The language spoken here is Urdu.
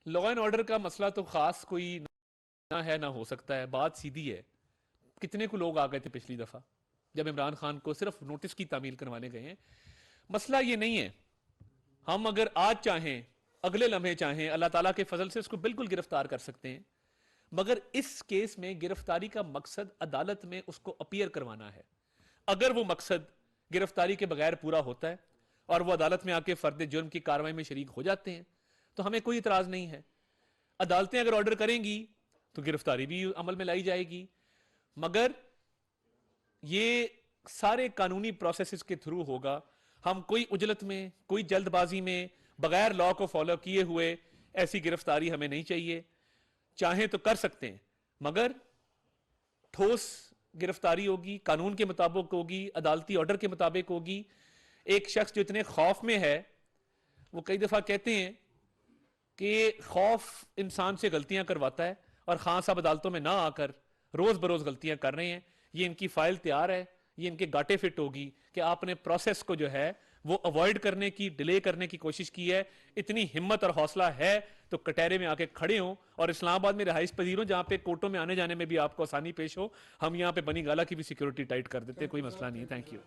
لا اینڈ آرڈر کا مسئلہ تو خاص کوئی نہ ہے نہ ہو سکتا ہے. بات سیدھی ہے. کتنے کو لوگ آ گئے تھے پچھلی دفعہ جب عمران خان کو صرف نوٹس کی تعمیل کروانے گئے ہیں. مسئلہ یہ نہیں ہے. ہم اگر آج چاہیں اگلے لمحے چاہیں اللہ تعالیٰ کے فضل سے اس کو بالکل گرفتار کر سکتے ہیں, مگر اس کیس میں گرفتاری کا مقصد عدالت میں اس کو اپیئر کروانا ہے. اگر وہ مقصد گرفتاری کے بغیر پورا ہوتا ہے اور وہ عدالت میں آ کے فرد جرم کی کارروائی میں شریک ہو جاتے ہیں تو ہمیں کوئی اعتراض نہیں ہے. عدالتیں اگر آرڈر کریں گی تو گرفتاری بھی عمل میں لائی جائے گی, مگر یہ سارے قانونی پروسیسز کے تھرو ہوگا. ہم کوئی عجلت میں, کوئی جلد بازی میں, بغیر لا کو فالو کیے ہوئے ایسی گرفتاری ہمیں نہیں چاہیے. چاہیں تو کر سکتے ہیں مگر ٹھوس گرفتاری ہوگی, قانون کے مطابق ہوگی, عدالتی آرڈر کے مطابق ہوگی. ایک شخص جو اتنے خوف میں ہے, وہ کئی دفعہ کہتے ہیں کہ خوف انسان سے غلطیاں کرواتا ہے, اور خان صاحب عدالتوں میں نہ آ کر روز بروز غلطیاں کر رہے ہیں. یہ ان کی فائل تیار ہے, یہ ان کے گاٹے فٹ ہوگی کہ آپ نے پروسیس کو جو ہے وہ اوائڈ کرنے کی, ڈیلے کرنے کی کوشش کی ہے. اتنی ہمت اور حوصلہ ہے تو کٹہرے میں آ کے کھڑے ہوں, اور اسلام آباد میں رہائش پذیر ہوں جہاں پہ کوٹوں میں آنے جانے میں بھی آپ کو آسانی پیش ہو. ہم یہاں پہ بنی گالا کی بھی سیکیورٹی ٹائٹ کر دیتے, کوئی مسئلہ نہیں ہے. Thank you.